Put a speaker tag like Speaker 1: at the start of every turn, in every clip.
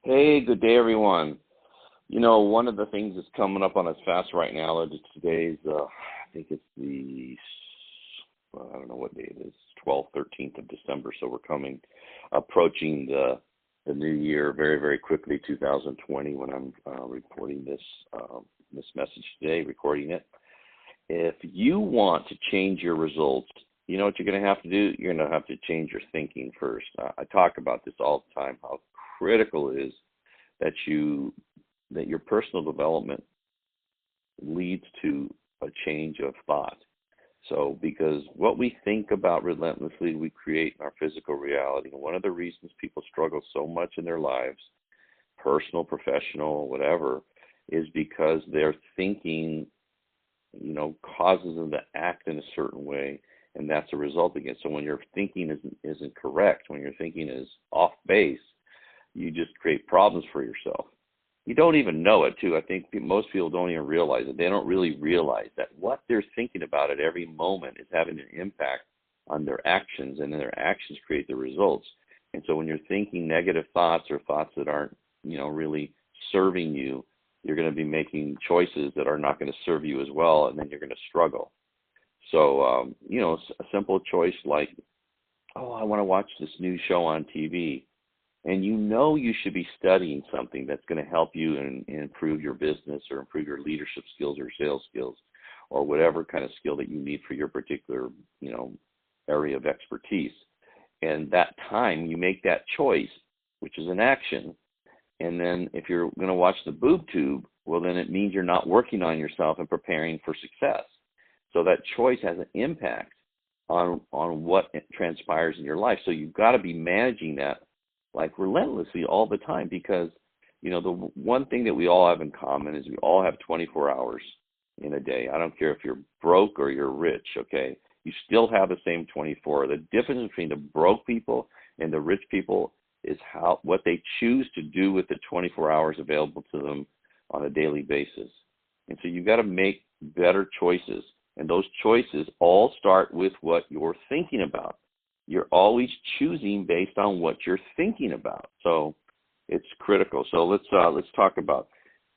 Speaker 1: Hey, good day, everyone. One of the things that's coming up on us fast right now is today's, I think it's I don't know what day it is, 12th, 13th of December. So we're approaching the new year very, very quickly, 2020, when I'm reporting this message today, recording it. If you want to change your results, you know what you're going to have to do? You're going to have to change your thinking first. I talk about this all the time, how critical it is that your personal development leads to a change of thought. So because what we think about relentlessly, we create in our physical reality. And one of the reasons people struggle so much in their lives, personal, professional, whatever, is because their thinking, causes them to act in a certain way. And that's a result again. So when your thinking isn't correct, when your thinking is off base, you just create problems for yourself. You don't even know it, too. I think most people don't even realize it. They don't really realize that what they're thinking about at every moment is having an impact on their actions, and then their actions create the results. And so when you're thinking negative thoughts or thoughts that aren't, really serving you, you're going to be making choices that are not going to serve you as well, and then you're going to struggle. So, a simple choice like, oh, I want to watch this new show on TV. And you should be studying something that's going to help you and improve your business or improve your leadership skills or sales skills or whatever kind of skill that you need for your particular, area of expertise. And that time you make that choice, which is an action. And then if you're going to watch the boob tube, well, then it means you're not working on yourself and preparing for success. So that choice has an impact on what transpires in your life. So you've got to be managing that like relentlessly all the time, because the one thing that we all have in common is we all have 24 hours in a day. I don't care if you're broke or you're rich, okay? You still have the same 24. The difference between the broke people and the rich people is what they choose to do with the 24 hours available to them on a daily basis. And so you've got to make better choices, and those choices all start with what you're thinking about. You're always choosing based on what you're thinking about. So it's critical. So let's talk about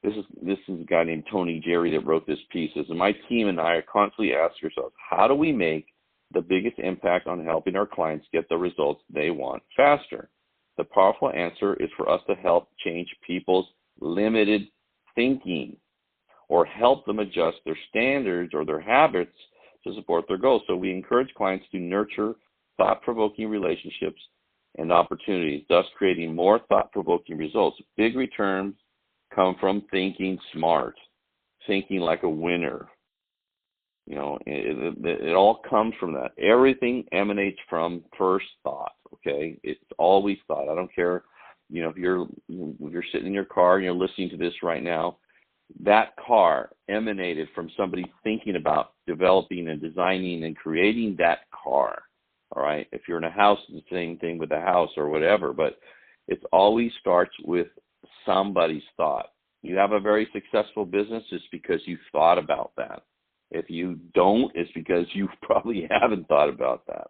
Speaker 1: this. This is a guy named Tony Jerry that wrote this piece. It says, my team and I are constantly asking ourselves, how do we make the biggest impact on helping our clients get the results they want faster? The powerful answer is for us to help change people's limited thinking or help them adjust their standards or their habits to support their goals. So we encourage clients to nurture thought-provoking relationships and opportunities, thus creating more thought-provoking results. Big returns come from thinking smart, thinking like a winner. It all comes from that. Everything emanates from first thought, okay? It's always thought. I don't care, if you're sitting in your car and you're listening to this right now, that car emanated from somebody thinking about developing and designing and creating that car. All right. If you're in a house, it's the same thing with the house or whatever, but it always starts with somebody's thought. You have a very successful business, it's because you thought about that. If you don't, it's because you probably haven't thought about that.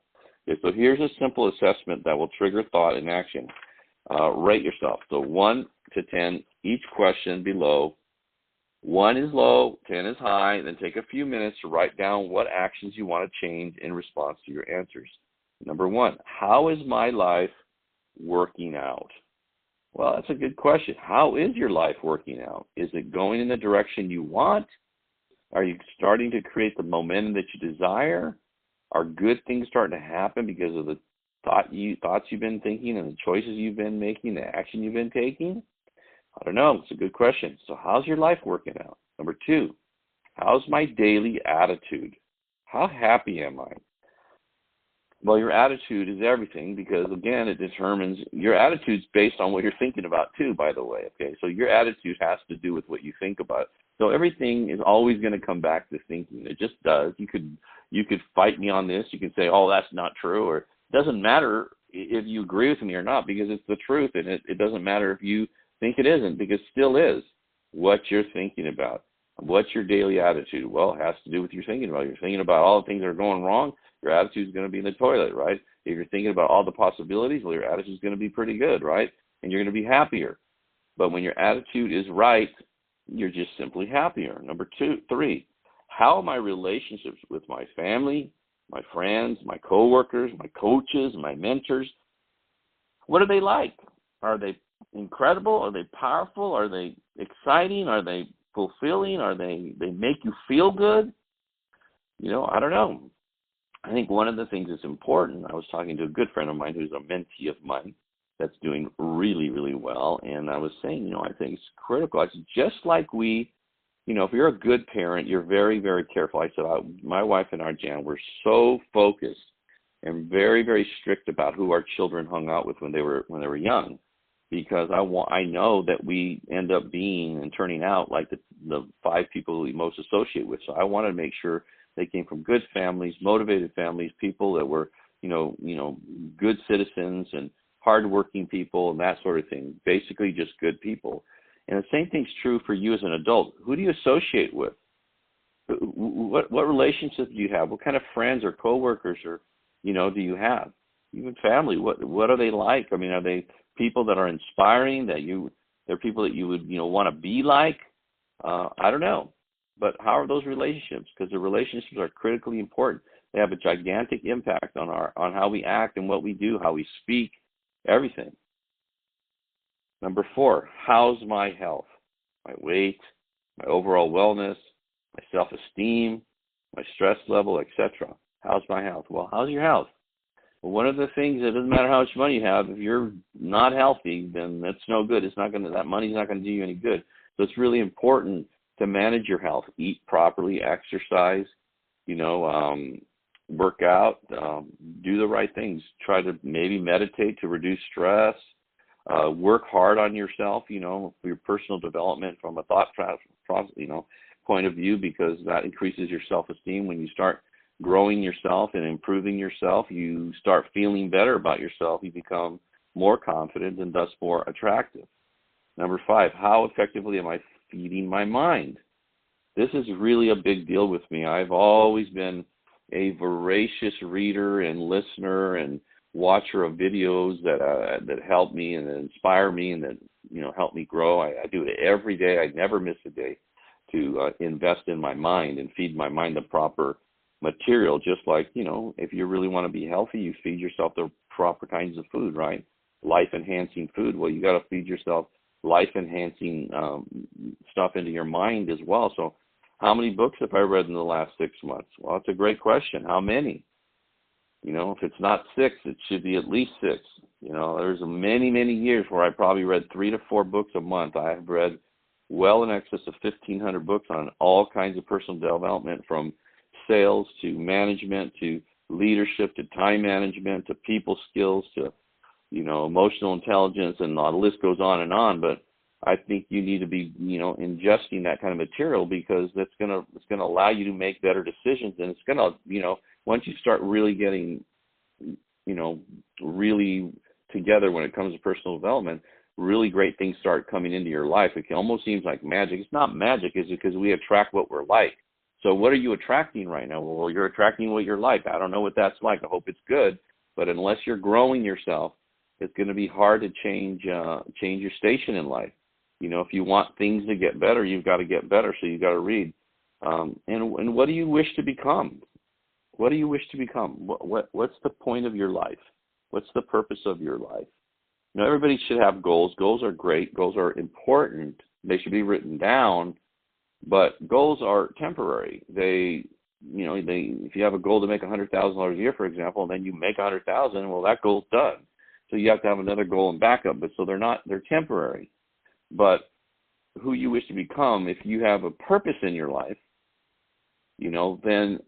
Speaker 1: Okay, so here's a simple assessment that will trigger thought and action. Rate yourself. So 1 to 10, each question below. 1 is low, 10 is high. Then take a few minutes to write down what actions you want to change in response to your answers. Number 1, how is my life working out? Well, that's a good question. How is your life working out? Is it going in the direction you want? Are you starting to create the momentum that you desire? Are good things starting to happen because of the thoughts you've been thinking and the choices you've been making, the action you've been taking? I don't know. It's a good question. So how's your life working out? Number 2, how's my daily attitude? How happy am I? Well, your attitude is everything because, again, it determines your attitude's based on what you're thinking about, too, by the way. Okay, so your attitude has to do with what you think about. So everything is always going to come back to thinking. It just does. You could fight me on this. You can say, oh, that's not true, or it doesn't matter if you agree with me or not because it's the truth, and it doesn't matter if you think it isn't because it still is what you're thinking about. What's your daily attitude? Well, it has to do with your thinking about. You're thinking about all the things that are going wrong. Your attitude is going to be in the toilet, right? If you're thinking about all the possibilities, well, your attitude is going to be pretty good, right? And you're going to be happier. But when your attitude is right, you're just simply happier. Number 3, how are my relationships with my family, my friends, my coworkers, my coaches, my mentors? What are they like? Are they incredible? Are they powerful? Are they exciting? Are they fulfilling? Are they make you feel good? I don't know. I think one of the things that's important, I was talking to a good friend of mine who's a mentee of mine that's doing really, really well, and I was saying, I think it's critical. It's just like if you're a good parent, you're very, very careful. I said, my wife and I, Jan, were so focused and very, very strict about who our children hung out with when they were young, because I know that we end up being and turning out like the 5 people we most associate with. So I wanted to make sure they came from good families, motivated families, people that were, good citizens and hardworking people and that sort of thing. Basically, just good people. And the same thing's true for you as an adult. Who do you associate with? What relationships do you have? What kind of friends or coworkers or do you have? Even family. What are they like? I mean, are they people that are inspiring? They're people that you would want to be like? I don't know. But how are those relationships? Because the relationships are critically important. They have a gigantic impact on how we act and what we do, how we speak, everything. Number 4, how's my health? My weight, my overall wellness, my self-esteem, my stress level, etc. How's my health? Well, how's your health? Well, one of the things, it doesn't matter how much money you have, if you're not healthy, then that's no good. That money's not going to do you any good. So it's really important to manage your health. Eat properly, exercise, work out, do the right things. Try to maybe meditate to reduce stress. Work hard on yourself, for your personal development from a thought point of view, because that increases your self-esteem. When you start growing yourself and improving yourself, you start feeling better about yourself. You become more confident and thus more attractive. Number 5, how effectively am I feeding my mind? This is really a big deal with me. I've always been a voracious reader and listener and watcher of videos that help me and that inspire me and that help me grow. I do it every day. I never miss a day to invest in my mind and feed my mind the proper material. Just like if you really want to be healthy, you feed yourself the proper kinds of food, right? Life-enhancing food. Well, you got to feed yourself life-enhancing stuff into your mind as well. So how many books have I read in the last 6 months? Well, that's a great question. How many? If it's not 6, it should be at least 6. There's many, many years where I probably read 3 to 4 books a month. I have read well in excess of 1,500 books on all kinds of personal development, from sales to management to leadership to time management to people skills to emotional intelligence, and the list goes on and on. But I think you need to be, ingesting that kind of material, because it's gonna allow you to make better decisions, and it's gonna, once you start really getting, really together when it comes to personal development, really great things start coming into your life. It almost seems like magic. It's not magic, is it? Because we attract what we're like. So what are you attracting right now? Well, you're attracting what you're like. I don't know what that's like. I hope it's good, but unless you're growing yourself, it's going to be hard to change your station in life. If you want things to get better, you've got to get better. So you've got to read. And what do you wish to become? What do you wish to become? What's the point of your life? What's the purpose of your life? Everybody should have goals. Goals are great. Goals are important. They should be written down, but goals are temporary. If you have a goal to make $100,000 a year, for example, and then you make $100,000, well, that goal's done. So you have to have another goal and backup. But so they're temporary. But who you wish to become, if you have a purpose in your life, then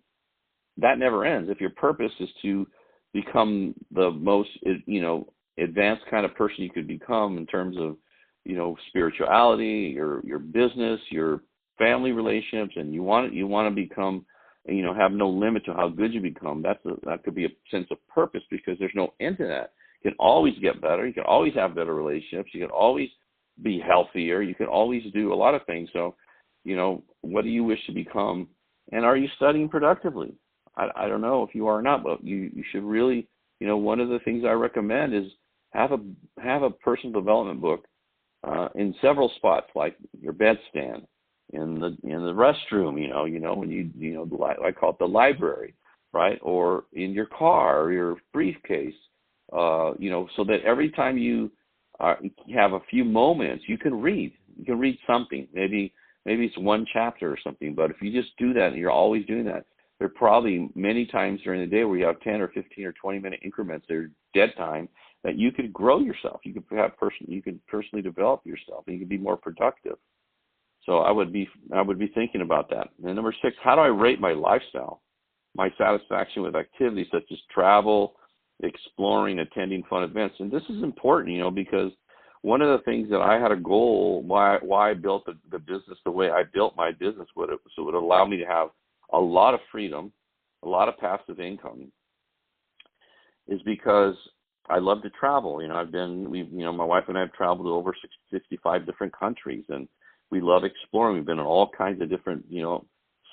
Speaker 1: that never ends. If your purpose is to become the most, advanced kind of person you could become in terms of, spirituality, your business, your family relationships, and you want to become, have no limit to how good you become, that could be a sense of purpose, because there's no end to that. You can always get better. You can always have better relationships. You can always be healthier. You can always do a lot of things. So, what do you wish to become? And are you studying productively? I don't know if you are or not, but you should really, one of the things I recommend is have a personal development book in several spots, like your bedstand, in the restroom, when I call it the library, right? Or in your car or your briefcase, so that every time you have a few moments, you can read. You can read something. Maybe it's one chapter or something. But if you just do that, and you're always doing that, there are probably many times during the day where you have 10 or 15 or 20-minute increments. They're dead time that you could grow yourself. You could personally develop yourself, and you could be more productive. So I would be thinking about that. And number 6, how do I rate my lifestyle, my satisfaction with activities such as travel, exploring, attending fun events? And this is important, because one of the things that I had a goal, why I built the business the way I built my business, so it would allow me to have a lot of freedom, a lot of passive income, is because I love to travel. My wife and I have traveled to over 65 different countries, and we love exploring. We've been in all kinds of different,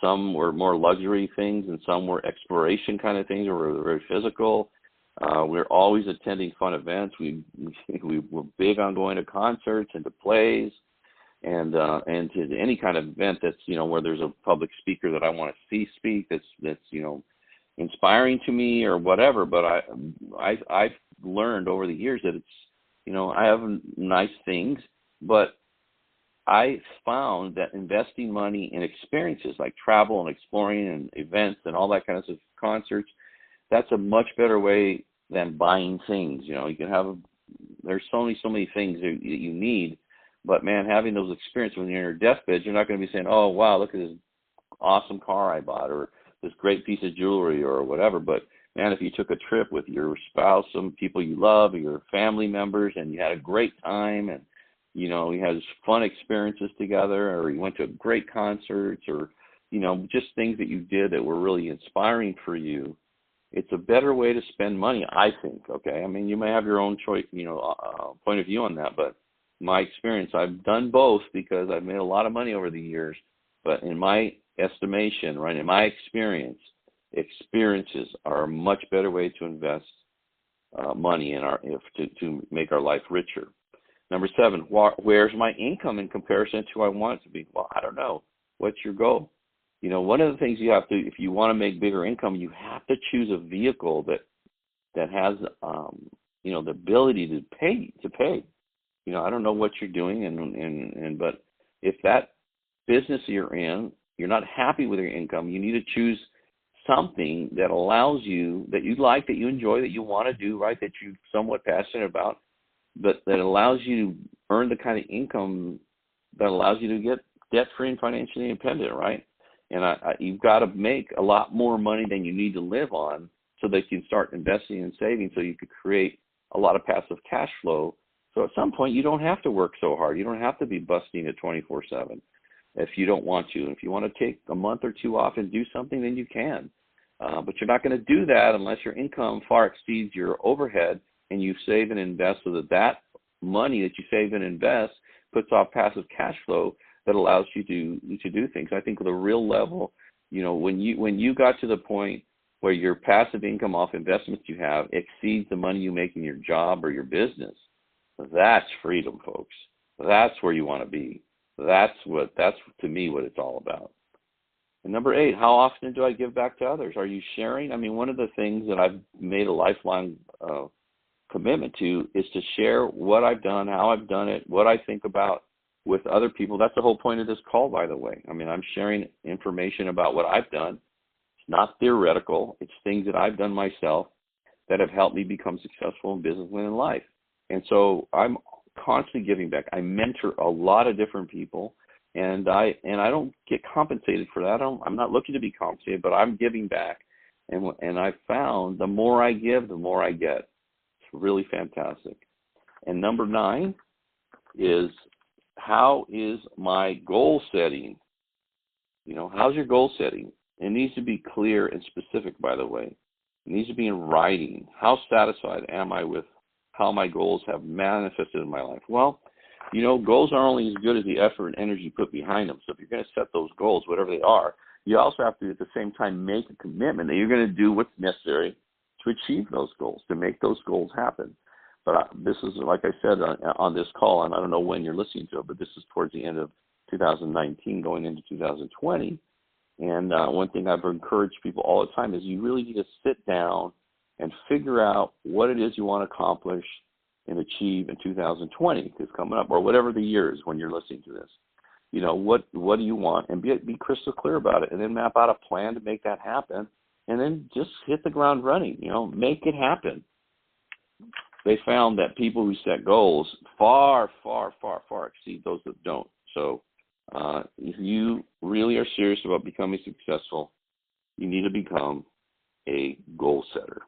Speaker 1: some were more luxury things and some were exploration kind of things, or were very physical. We're always attending fun events. We were big on going to concerts and to plays, and to any kind of event that's, where there's a public speaker that I want to see speak, that's inspiring to me or whatever. But I've learned over the years that it's, I have nice things, but I found that investing money in experiences like travel and exploring and events and all that kind of stuff, concerts, that's a much better way than buying things. You can have, there's so many things that you need, but man, having those experiences when you're in your deathbed, you're not going to be saying, oh, wow, look at this awesome car I bought, or this great piece of jewelry, or whatever. But man, if you took a trip with your spouse, some people you love, or your family members, and you had a great time, and you had fun experiences together, or you went to great concerts, or just things that you did that were really inspiring for you, it's a better way to spend money, I think. Okay, I mean, you may have your own choice, point of view on that, but my experience, I've done both because I've made a lot of money over the years. But in my estimation, right, in my experience, experiences are a much better way to invest money to make our life richer. Number 7, where's my income in comparison to what I want it to be? Well, I don't know. What's your goal? One of the things you have to, if you want to make bigger income, you have to choose a vehicle that has, the ability to pay. I don't know what you're doing, but if that business you're in, you're not happy with your income, you need to choose something that allows you, that you like, that you enjoy, that you want to do, right, that you're somewhat passionate about, but that allows you to earn the kind of income that allows you to get debt-free and financially independent, right? And you've got to make a lot more money than you need to live on so that you can start investing and saving, so you could create a lot of passive cash flow. So at some point, you don't have to work so hard. You don't have to be busting it 24/7 if you don't want to. If you want to take a month or two off and do something, then you can. But you're not going to do that unless your income far exceeds your overhead, and you save and invest, so that money that you save and invest puts off passive cash flow that allows you to do things. I think at the real level, when you got to the point where your passive income off investments you have exceeds the money you make in your job or your business, that's freedom, folks. That's where you want to be. That's to me what it's all about. And number 8, how often do I give back to others? Are you sharing? I mean, one of the things that I've made a lifelong commitment to is to share what I've done, how I've done it, what I think about with other people. That's the whole point of this call, by the way. I mean, I'm sharing information about what I've done. It's not theoretical. It's things that I've done myself that have helped me become successful in business and in life. And so I'm constantly giving back. I mentor a lot of different people, and I don't get compensated for that. I'm not looking to be compensated, but I'm giving back. And I found the more I give, the more I get. It's really fantastic. And number 9 is, how is my goal setting? How's your goal setting? It needs to be clear and specific, by the way. It needs to be in writing. How satisfied am I with how my goals have manifested in my life? Well, goals are only as good as the effort and energy you put behind them. So if you're going to set those goals, whatever they are, you also have to, at the same time, make a commitment that you're going to do what's necessary to achieve those goals, to make those goals happen. But this is, like I said, on this call, and I don't know when you're listening to it, but this is towards the end of 2019 going into 2020. And one thing I've encouraged people all the time is you really need to sit down and figure out what it is you want to accomplish and achieve in 2020, because coming up, or whatever the year is when you're listening to this. You know, what do you want? And be crystal clear about it, and then map out a plan to make that happen, and then just hit the ground running, you know, make it happen. They found that people who set goals far, far, far, far exceed those that don't. So if you really are serious about becoming successful, you need to become a goal setter.